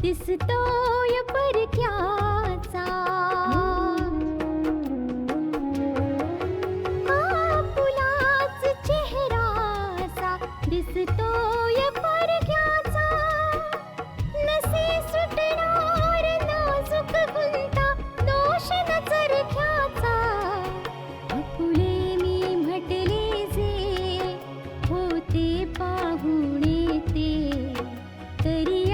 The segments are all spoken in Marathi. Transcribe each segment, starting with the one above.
दिसतोय परक्याचा, आपुलाच चेहरासा दिसतोय परक्याचा, नसे सुटणार नाजूक गुंता दोष न चरख्याचा, आपुले मी म्हटले जे होते पाहुणे ते, तरी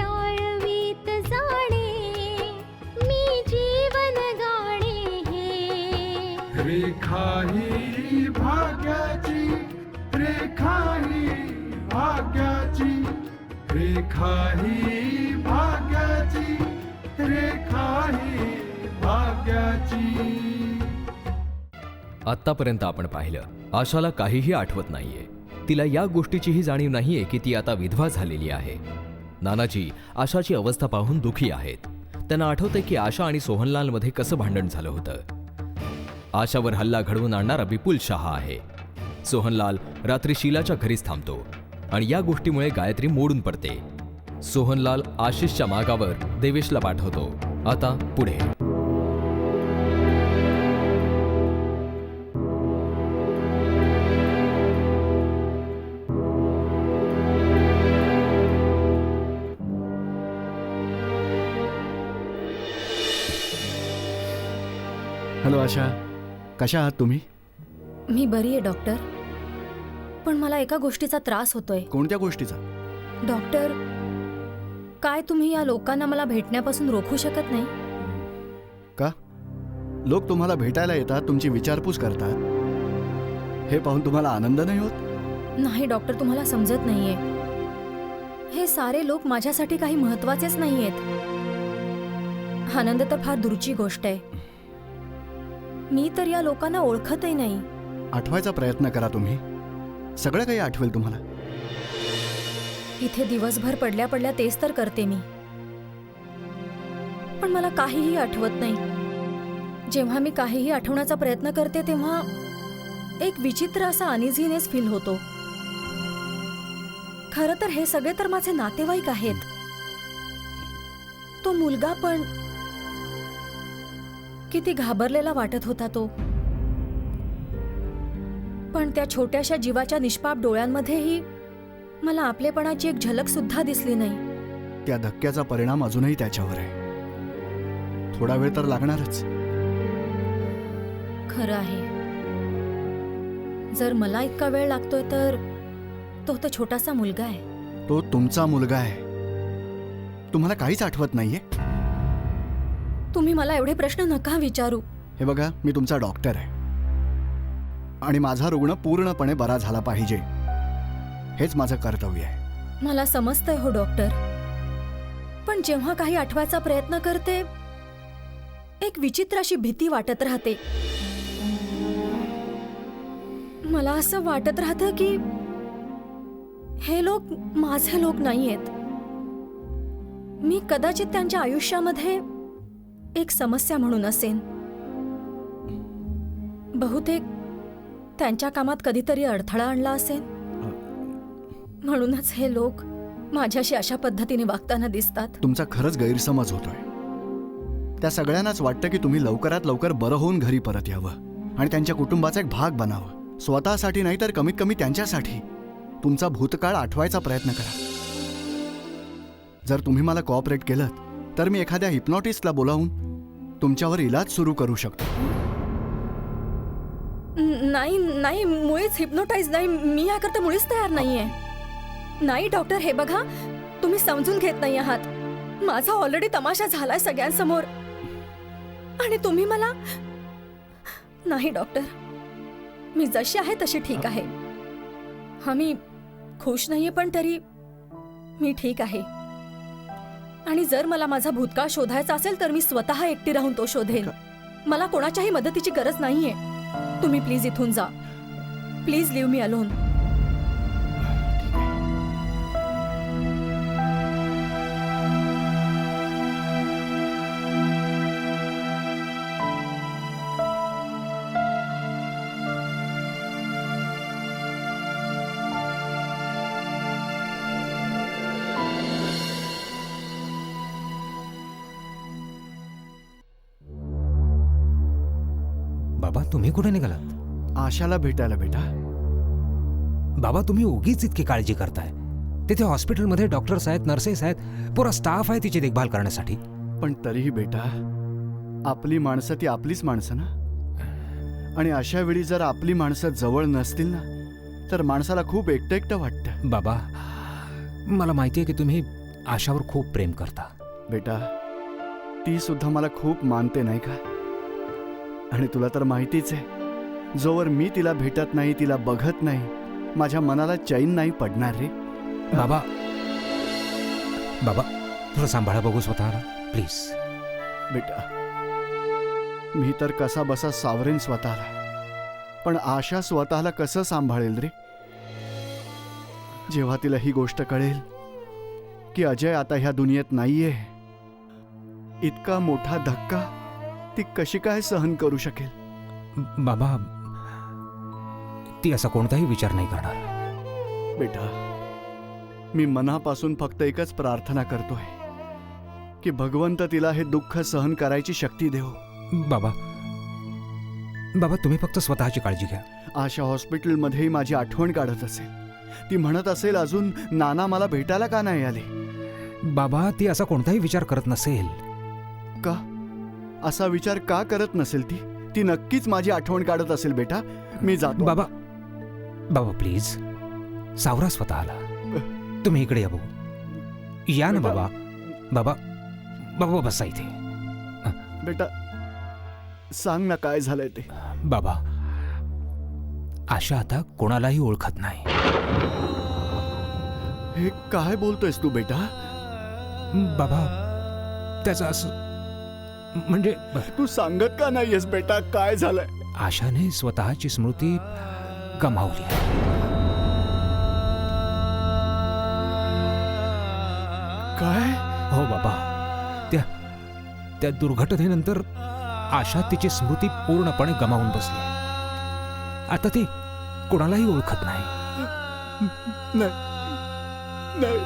रेखा ही भाग्याची, रेखा ही भाग्याची, रेखा ही भाग्याची, रेखा ही भाग्याची. आत्तापर्यंत आपण पाहिलं आशाला काहीही आठवत नाहीये. तिला या गोष्टीचीही जाणीव नाहीये की ती आता विधवा झालेली आहे. नानाजी आशाची अवस्था पाहून दुखी आहेत. त्यांना आठवतंय की आशा आणि सोहनलालमध्ये कसं भांडण झालं होतं. आशावर हल्ला घडवून आणणारा विपुल शहा आहे. सोहनलाल रात्री शीलाच्या घरीच थांबतो आणि या गोष्टीमुळे गायत्री मोडून पडते. सोहनलाल आशिषच्या मागावर देवेशला पाठवतो. आता पुढे. हॅलो आशा, कशा आहात तुम्ही? मी बरी आहे डॉक्टर, पण मला एका गोष्टीचा त्रास होतोय. कोणत्या गोष्टीचा? डॉक्टर, काय तुम्ही या लोकांना मला भेटण्यापासून रोखू शकत नाही? का? लोक तुम्हाला भेटायला येतात, तुमची विचारपूस करतात, हे पाहून तुम्हाला आनंद नाही होत? नाही डॉक्टर, तुम्हाला समजत नाहीये. हे सारे लोक माझ्यासाठी काही महत्वाचेच नाहीयेत. आनंद तर फार दूरची गोष्ट आहे. मी तर या लोकांना ओळखतही नाही. आठवायचा प्रयत्न करा तुम्ही, सगळं काही आठवेल तुम्हाला. इथे दिवसभर पडल्या पडल्या तेच तर करते मी, पण मला काहीही आठवत नाही. जेव्हा मी काहीही आठवण्याचा प्रयत्न करते तेव्हा एक विचित्र असा अनइझीनेस फील होतो. खरं तर हे सगळे तर माझे नातेवाईक आहेत. तो मुलगा पण किती घाबरलेला वाटत होता तो. पण त्या छोट्याशा जीवाच्या निष्पाप डोळ्यांमध्येही मला आपलेपणाची एक झलक सुद्धा दिसली नाही. त्या धक्क्याचा परिणाम अजूनही त्याच्यावर आहे. थोडा वेळ तर लागणारच. खरं आहे. जर मला इतका वेळ लागतोय तर तो छोटासा मुलगा आहे. तो तुमचा मुलगा आहे. तुम्हाला काहीच आठवत नाहीये? तुम्ही मला एवढे प्रश्न नका विचारू. हे बघा, मी तुमचा डॉक्टर आहे आणि माझा रुग्ण पूर्णपणे बरा झाला पाहिजे, हेच माझं कर्तव्य आहे. मला समजतंय हो डॉक्टर, पण जेव्हा काही आठवायचा प्रयत्न करते एक विचित्र अशी भीती वाटत राहते. मला असं वाटत राहतं की हे लोक माझे लोक नाहीयेत. मी कदाचित त्यांच्या आयुष्यामध्ये एक समस्या म्हणून असेन. बहुतेक त्यांच्या कामात कधीतरी अडथळा आणला असेल, म्हणूनच हे लोक माझ्याशी अशा पद्धतीने वागताना दिसतात. तुमचा खरंच गैरसमज होतोय. त्या सगळ्यांनाच वाटतं की तुम्ही लवकरात लवकर बरं होऊन घरी परत यावं आणि त्यांच्या कुटुंबाचा एक भाग बनावं. स्वतःसाठी नाही तर कमीत कमी त्यांच्यासाठी तुमचा भूतकाळ आठवायचा प्रयत्न करा. जर तुम्ही मला कोऑपरेट केलं तर मी एखाद्या हिप्नॉटिस्टला बोलावून तुमच्यावर इलाज सुरू करू शकतो. नाही नाही, मुळीच हिप्नोटाईज नाही. मी याकरता मुळीच तयार नाहीये. नाही डॉक्टर, हे बघा, तुम्ही समजून घेत नाही आहात. माझा ऑलरेडी तमाशा झालाय सगळ्यांसमोर आणि तुम्ही मला. नाही डॉक्टर, मी जशी आहे तशी ठीक आहे. हा, मी खुश नाहीये पण तरी मी ठीक आहे. आणि जर मला माझा भूतकाळ शोधायचा असेल तर मी स्वतः एकटी राहून तो शोधेन. मला कोणाच्याही मदतीची गरज नाहीये. तुम्ही प्लीज इथून जा. Please leave me alone. बाबा, तुम्ही कुठे निघालात? आशाला भेटायला बेटा. बाबा, तुम्ही उगीच इतकी काळजी करताय. तिथे हॉस्पिटलमध्ये डॉक्टर्स आहेत, नर्सेस आहेत, पुरा स्टाफ आहे तिची देखभाल करण्यासाठी. पण तरीही बेटा, आपली माणसं ती आपलीच माणसं ना. आणि अशा वेळी जर आपली माणसं जवळ नसतील ना तर माणसाला खूप एकटं एकटं वाटतं. बाबा, मला माहिती आहे की तुम्ही आशावर खूप प्रेम करता. बेटा, ती सुद्धा मला खूप मानते नाही का. आणि तुला तर माहितीच आहे, जोवर मी तिला भेटत नाही, तिला बघत नाही, माझ्या मनाला चैन नाही पडणार रे. बाबा, बाबा, थोडं सांभाळा बघू स्वतःला प्लीज. बेटा, मी तर कसा बसा सावरेन स्वतःला, पण आशा स्वतःला कसं सांभाळेल रे. जेव्हा तिला ही गोष्ट कळेल की अजय आता ह्या दुनियेत नाहीये, इतका मोठा धक्का ती कशी काय सहन करू शकेल. बाबा, ती असा कोणताही विचार नाही करणार. बेटा, मी मनापासून फक्त एकच प्रार्थना करतोय की भगवंत तिला हे दुःख सहन करायची शक्ती देव. बाबा, बाबा, तुम्ही फक्त स्वतःची काळजी घ्या. आशा हॉस्पिटलमध्येही माझी आठवण काढत असेल. ती म्हणत असेल, अजून नाना मला भेटायला का नाही आले. बाबा, ती असा कोणताही विचार करत नसेल. का असा विचार का करत नसेल ती. ती नक्कीच माझी आठवण काढत असेल. बेटा, मी जातो. बाबा, बाबा प्लीज सावरा स्वतःला. तुम्ही इकडे या बघू. या ना बाबा. बाबा, बाबा बसा इथे. बेटा, सांग ना काय झालंय ते. बाबा, आशा आता कोणालाही ओळखत नाही. हे काय बोलतोयस तू बेटा. बाबा, त्याचं असं म्हणजे तू सांगत का नाहीयेस बेटा काय झालंय. आशाने स्वतःची स्मृती गमावली. काय. हो बाबा, त्या दुर्घटनेनंतर आशा तिची स्मृती पूर्णपणे गमावून बसली. आता ती कोणालाही ओळखत नाही. नाही,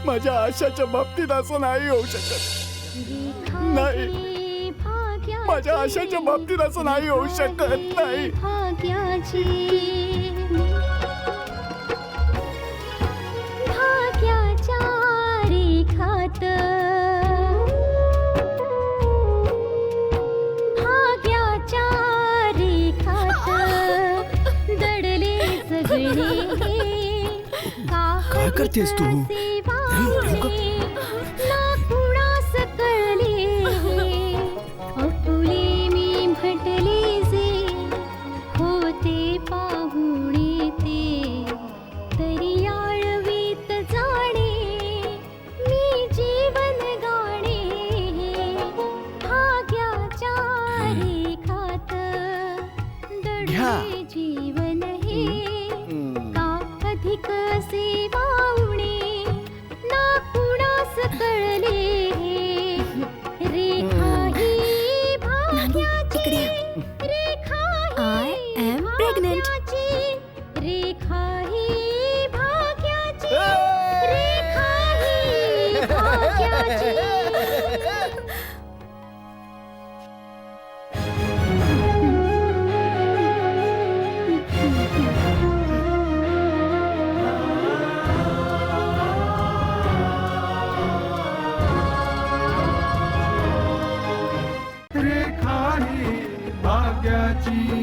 माझ्या आशाच्या बाबतीत असं नाही होऊ शकत. नाही, माझ्या आशाच्या बाबतीत असं नाही होऊ शकत. नाही, भाग्याच्या रेखात दडले सगळे. काय करतेस तू. जीवन हे का अधिक सेवावणे. भाग्याची.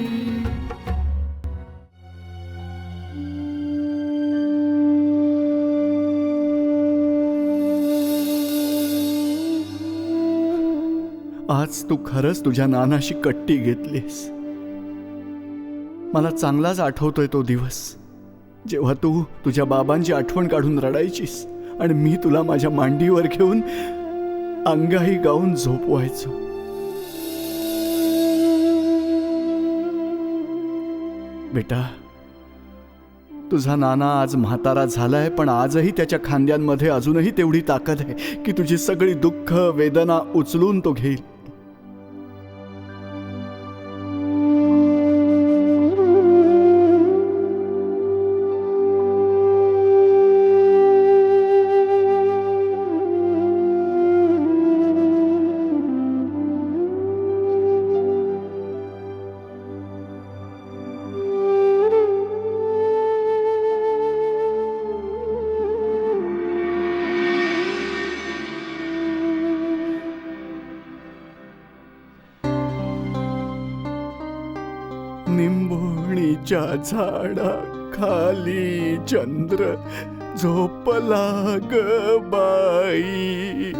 आज तू खरंच तुझ्या नानाशी कट्टी घेतलीस. मला चांगलाच आठवतोय तो दिवस जेव्हा तू तुझ्या बाबांची आठवण काढून रडायचीस आणि मी तुला माझ्या मांडीवर घेऊन अंगाई गाऊन झोपवायचो. बेटा, तुझा नाना आज म्हातारा झालाय, पण आजही त्याच्या खांद्यांमध्ये अजूनही तेवढी ताकद आहे की तुझी सगळी दुःख वेदना उचलून तो घेईल. निंबोणीच्या झाडा खाली चंद्र झोपला ग बाई.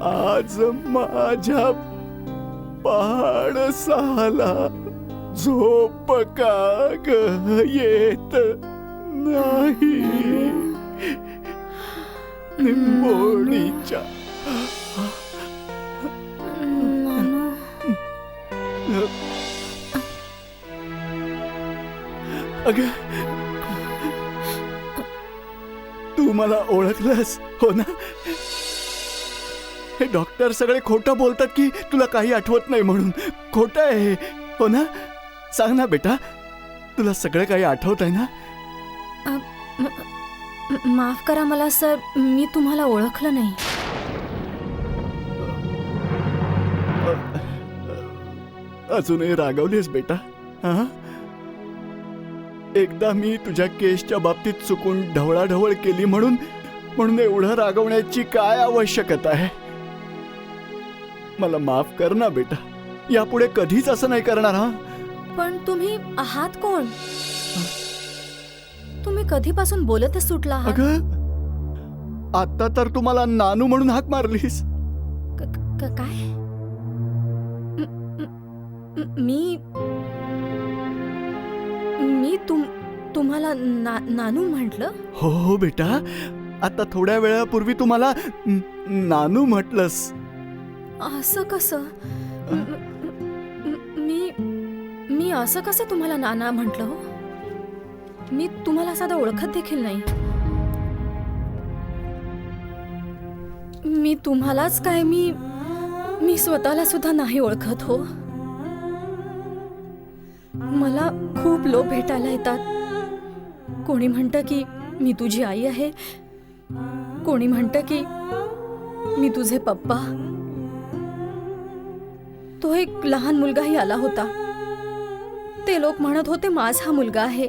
आज माझ्या पाडसाला झोप का ग येत नाही. निंबोणीच्या अगं, तू मला ओळखलंस हो ना? हे डॉक्टर सगळे खोटं बोलतात की तुला काही आठवत नाही म्हणून. खोटं आहे हो ना? सांग ना बेटा, तुला सगळं काही आठवत आहे ना? माफ करा मला सर, मी तुम्हाला ओळखलं नाही. अजूनही रागावलीस बेटा? हा, एकदा मी तुझ्या केसच्या बाबतीत चुकून ढवळाढवळ केली म्हणून एवढं रागवण्याची काय आवश्यकता आहे? मला माफ कर ना बेटा, यापुढे कधीच असं नाही करणार. हा, पण तुम्ही आहात कोण? तुम्ही कधीपासून बोलतच सुटला आहात? अगं, आता तर तू मला नानू म्हणून हाक मारलीस. काय? मी तुम्हाला नानू म्हटलं? हो बेटा, आता थोड्या वेळापूर्वी तू मला नानू म्हटलंस. असं कसं? मी असं कसं तुम्हाला नाना म्हटलं हो? मी तुम्हाला साधा ओळखत देखील नाही. मी तुम्हालाच काय, मी स्वतःला सुद्धा नाही ओळखत हो. मला खूप लोक भेटायला येतात. कोणी म्हणतं की मी तुझी आई आहे, कोणी म्हणतं की मी तुझे पप्पा. तो एक लहान मुलगाही आला होता. ते लोक म्हणत होते माझा मुलगा आहे.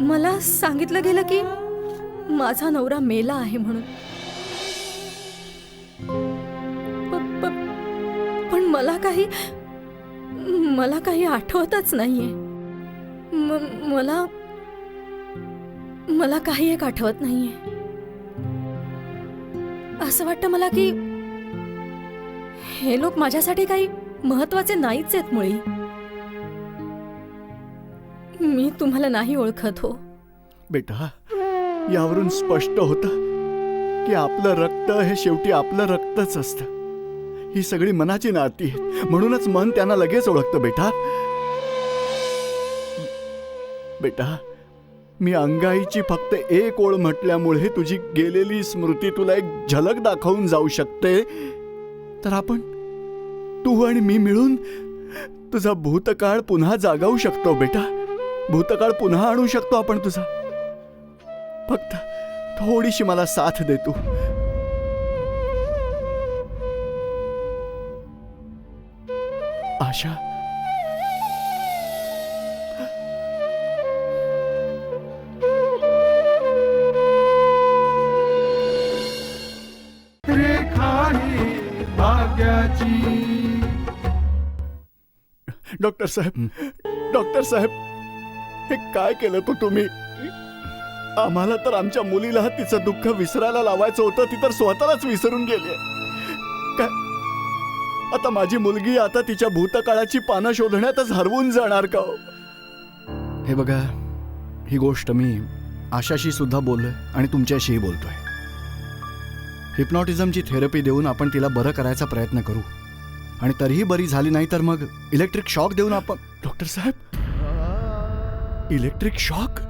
मला सांगितलं गेलं की माझा नवरा मेला आहे म्हणून. पण मला काही आठवतच नाहीये. मला काही एक आठवत नाहीये. असं वाटतं मला की हे लोक माझ्यासाठी काही महत्वाचे नाहीच आहेत मुळी. मी तुम्हाला नाही ओळखत हो. बेटा, यावरून स्पष्ट होतं की आपलं रक्त हे शेवटी आपलं रक्तच असतं. ही सगळी मनाची नाती आहेत, म्हणूनच मन त्यांना लगेच ओळखतं. बेटा, मी अंगाईची फक्त एक ओळ म्हटल्यामुळे तुझी गेलेली स्मृती तुला एक झलक दाखवून जाऊ शकते. तर आपण, तू आणि मी मिळून तुझा भूतकाळ पुन्हा जागवू शकतो बेटा. भूतकाळ पुन्हा आणू शकतो आपण तुझा. फक्त थोडीशी मला साथ दे तू. आशा, रेखा ही भाग्याची. डॉक्टर साहेब, डॉक्टर साहेब, हे काय केलं तो तुम्ही? आम्हाला तर आमच्या मुलीला तिचं दुःख विसरायला लावायचं होतं, ती तर स्वतःलाच विसरून गेली. काय आता माझी मुलगी आता तिच्या भूतकाळाची पानं शोधण्यातच हरवून जाणार का हो? हे बघा, ही गोष्ट मी आशाशी सुद्धा बोललोय आणि तुमच्याशीही बोलतोय. हिप्नॉटिझमची थेरपी देऊन आपण तिला बरं करायचा प्रयत्न करू आणि तरीही बरी झाली नाही तर मग इलेक्ट्रिक शॉक देऊन आपण. डॉक्टर साहेब, इलेक्ट्रिक शॉक?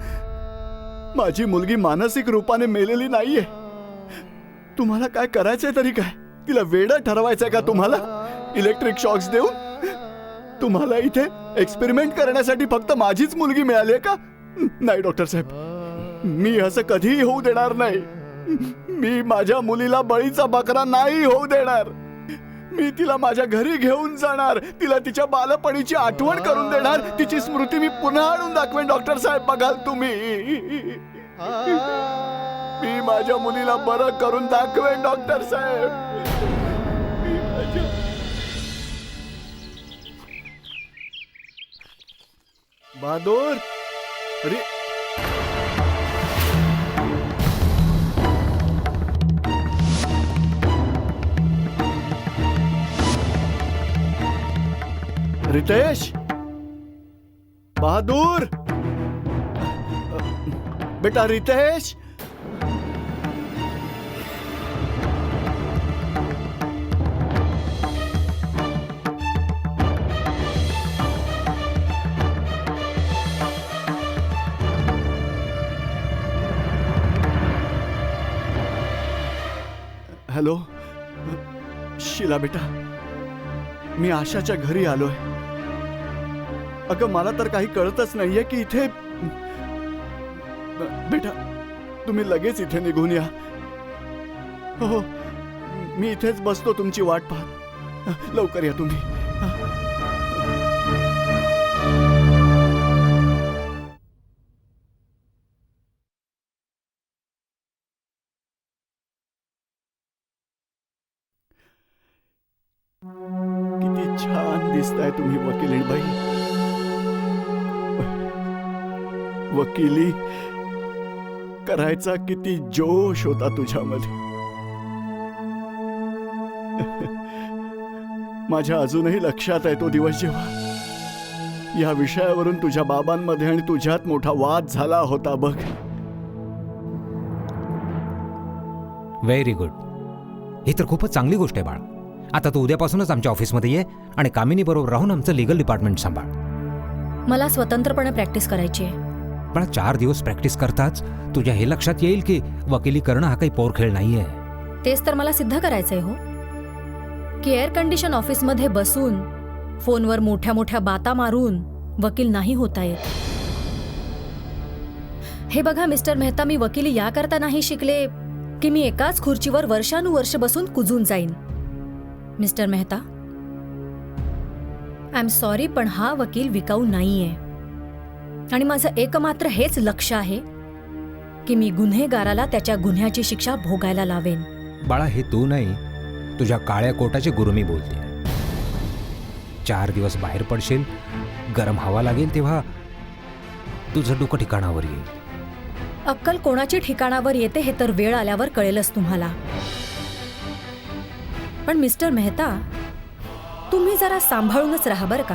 माझी मुलगी मानसिक रूपाने मेलेली नाहीये. तुम्हाला काय करायचंय तरी काय? तिला वेडं ठरवायचंय का तुम्हाला इलेक्ट्रिक शॉक्स देऊन? तुम्हाला इथे एक्सपेरिमेंट करण्यासाठी फक्त माझीच मुलगी मिळाली आहे का? नाही डॉक्टर साहेब, मी असं कधीही होऊ देणार नाही. मी माझ्या मुलीला बळीचा बकरा नाही होऊ देणार. मी तिला माझ्या घरी घेऊन जाणार, तिला तिच्या बालपणीची आठवण करून देणार, तिची स्मृती मी पुन्हा आणून दाखवेन. डॉक्टर साहेब, बघाल तुम्ही, मी माझ्या मुलीला बरं करून दाखवेन. डॉक्टर साहेब, बहादूर, अरे रितेश, बहादूर, बेटा रितेश. हॅलो शिला बेटा, मी आशाच्या घरी आलोय. अगं मला तर काही कळतच नाहीये की इथे. बेटा तुम्ही लगेच इथे निघून या. हो, मी इथेच बसतो तुमची वाट पाहत. लवकर या तुम्ही. किती छान दिसताय तुम्ही वकिलीबाई. वकिली करायचा किती जोश होता तुझ्यामध्ये. माझ्या अजूनही लक्षात आहे तो दिवस जेव्हा या विषयावरून तुझ्या बाबांमध्ये आणि तुझ्यात मोठा वाद झाला होता बघ. Very good. ही तर खूपच चांगली गोष्ट आहे बाळा. आता तू उद्यापासूनच आमच्या ऑफिसमध्ये ये आणि कामिनी बरोबर राहून आमचं लीगल डिपार्टमेंट सांभाळ. मला स्वतंत्रपणे प्रॅक्टिस करायची आहे. पण 4 दिवस प्रॅक्टिस करताच तुझ्या हे लक्षात येईल की वकिली करणं हा काही पोरखेळ नाहीये. तेच तर मला सिद्ध करायचंय हो, की एअर कंडिशन ऑफिसमध्ये बसून फोनवर मोठ्या मोठ्या बाता मारून वकील नाही होता येत. हे बघा मिस्टर मेहता, मी वकिली याकरता नाही शिकले की मी एकाच खुर्चीवर वर्षानुवर्ष बसून कुजून जाईन. Mister Mehta, I am sorry, पण हा वकील विकाऊ नाहीये आणि माझं एकमात्र हेच लक्ष आहे की मी गुन्हेगाराला त्याच्या गुन्ह्याची शिक्षा भोगायला लावेन. बाळा, हे तू नाही, तुझ्या काळ्या कोटाचे गुरु मी बोलते. 4 दिवस बाहेर पडशील, गरम हवा लागेल तेव्हा तुझं डोकं ठिकाणावर येईल. अक्कल कोणाची ठिकाणावर येते हे तर वेळ आल्यावर कळेलच तुम्हाला. पण मिस्टर मेहता, तुम्ही जरा सांभाळूनच राहा बरं का.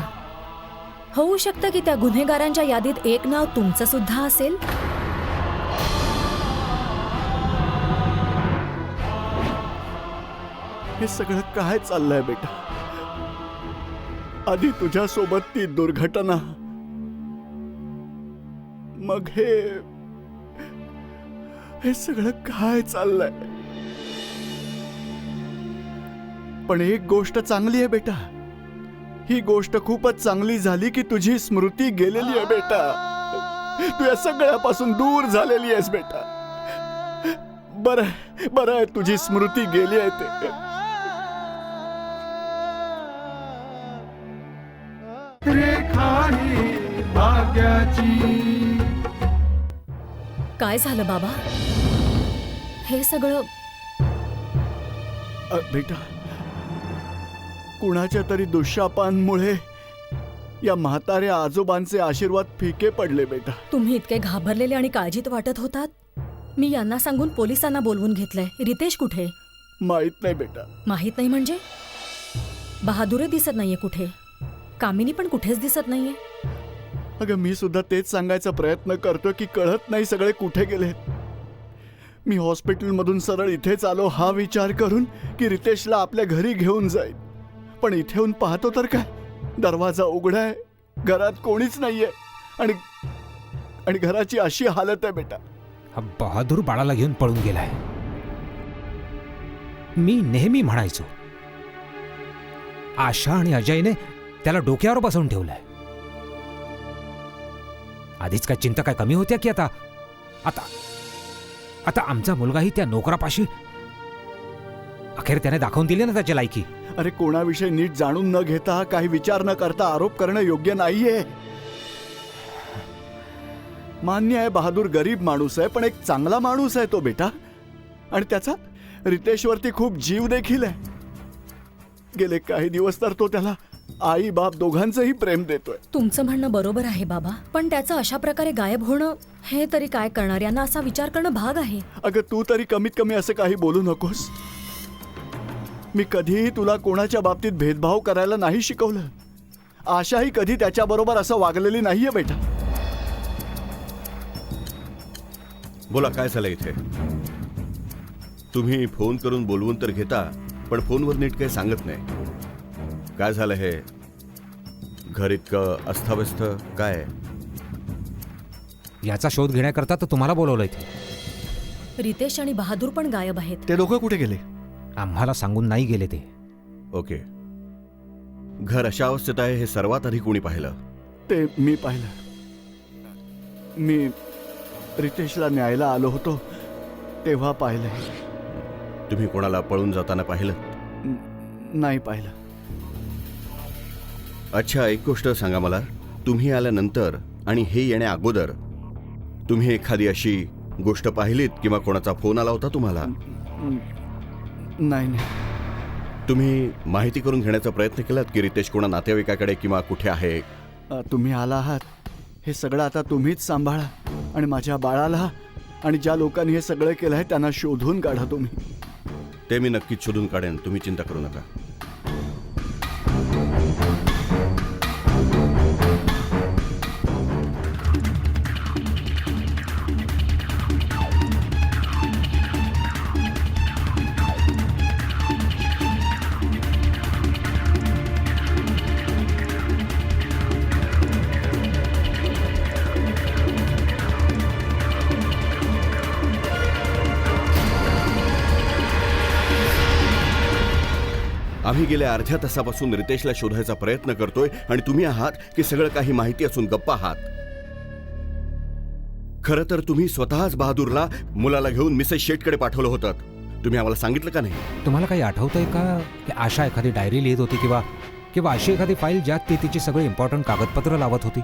होऊ शकतं की त्या गुन्हेगारांच्या यादीत एक नाव तुमचं सुद्धा असेल. हे सगळं काय चाललंय बेटा? आधी तुझ्यासोबत ती दुर्घटना, मग हे सगळं काय चाललंय? पण एक गोष्ट चांगली आहे बेटा. ही गोष्ट खूपच चांगली झाली की तुझी स्मृती गेलेली आहे बेटा. तू या सगळ्यापासून दूर झालेली आहेस बेटा. बरं आहे तुझी स्मृती गेली आहे ते. रेखा ही भाग्याची. काय झालं बाबा? हे सगळं बेटा, कुणाच्या तरी दुःशापांमुळे या म्हाताऱ्या आजोबांचे आशीर्वाद फिके पडले बेटा. तुम्ही इतके घाबरलेले आणि काळजीत वाटत होतात. मी यांना सांगून पोलिसांना बोलवून घेतलंय. रितेश कुठे? माहित नाही बेटा. माहित नाही म्हणजे? बहादूरही दिसत नाहीये कुठे. कामिनी पण कुठेच दिसत नाहीये. अगं मी सुद्धा तेच सांगायचा प्रयत्न करतो की कळत नाही सगळे कुठे गेलेत. मी हॉस्पिटलमधून सरळ इथेच आलो हा विचार करून की रितेशला आपल्या घरी घेऊन जाईल. पण इथे येऊन पाहतो तर काय, दरवाजा उघडा आहे, घरात कोणीच नाहीये आणि घराची अशी हालत आहे बेटा. हा बहादूर बाळाला घेऊन पळून गेलाय. मी नेहमी म्हणायचो आशा आणि अजयने त्याला डोक्यावर बसवून ठेवलंय. आधीच काय चिंता काय कमी होत्या की आता आता आता आमचा मुलगाही त्या नोकरापाशी. अखेर त्याने दाखवून दिली ना त्याची लायकी. अरे कोणाविषयी नीट जाणून न घेता काही विचार न करता आरोप करणं योग्य नाहीये. मान्य आहे बहादूर गरीब माणूस आहे, पण एक चांगला माणूस आहे तो बेटा. आणि त्याचा रितेशवरती खूप जीव देखील आहे. गेले काही दिवस तर तो त्याला आई बाप दोघांचंही प्रेम देतोय. तुमचं म्हणणं बरोबर आहे बाबा, पण त्याचं अशा प्रकारे गायब होणं हे तरी काय करणार. यांना असा विचार करणं भाग आहे. अगं तू तरी कमीत कमी असं काही बोलू नकोस. मी कधीही तुला कोणाच्या बाबतीत भेदभाव करायला नाही शिकवलं. आशाही कधी त्याच्याबरोबर असं वागलेली नाहीये बेटा. बोला काय झालं इथे? तुम्ही फोन करून बोलवून तर घेता, पण फोनवर नीट काही सांगत नाही. काय झालं हे? घर इतकं अस्ताव्यस्त काय? याचा शोध घेण्याकरता तर तुम्हाला बोलवलं इथे. रितेश आणि बहादूर पण गायब आहेत. ते दोघं कुठे गेले? आम्हाला सांगून नाही गेले ते. ओके. घर अशा अवस्थेत आहे हे सर्वात आधी कोणी पाहिलं? ते मी पाहिलं. मी रितेशला न्यायला आलो होतो तेव्हा पाहिलं. तुम्ही कोणाला पळून जाताना पाहिलं? नाही पाहिलं. अच्छा, एक गोष्ट सांगा मला. तुम्ही आल्यानंतर आणि हे येण्या अगोदर तुम्ही एखादी अशी गोष्ट पाहिलीत किंवा कोणाचा फोन आला होता तुम्हाला? नाही. तुम्ही माहिती करून घेण्याचा प्रयत्न केलात की रितेश कोणा नातेवाईकाकडे किंवा कुठे आहे? तुम्ही आला आहात, हे सगळं आता तुम्हीच सांभाळा. आणि माझ्या बाळाला आणि ज्या लोकांनी हे सगळं केलं आहे त्यांना शोधून काढा तुम्ही. ते मी नक्कीच शोधून काढेन, तुम्ही चिंता करू नका. आम्ही गेल्या अर्ध्या तासापासून रितेशला शोधायचा प्रयत्न करतोय आणि तुम्ही आहात की सगळं काही माहिती असून गप्पा आहात. खरं तर तुम्ही स्वतःच बहादूरला मुलाला घेऊन मिसेस शेटकडे पाठवलं होतं. तुम्ही आम्हाला सांगितलं का नाही? तुम्हाला काही आठवतंय का की आशा एखादी डायरी लिहित होती किंवा अशी एखादी फाईल ज्यात ती तिची सगळी इम्पॉर्टंट कागदपत्र लावत होती?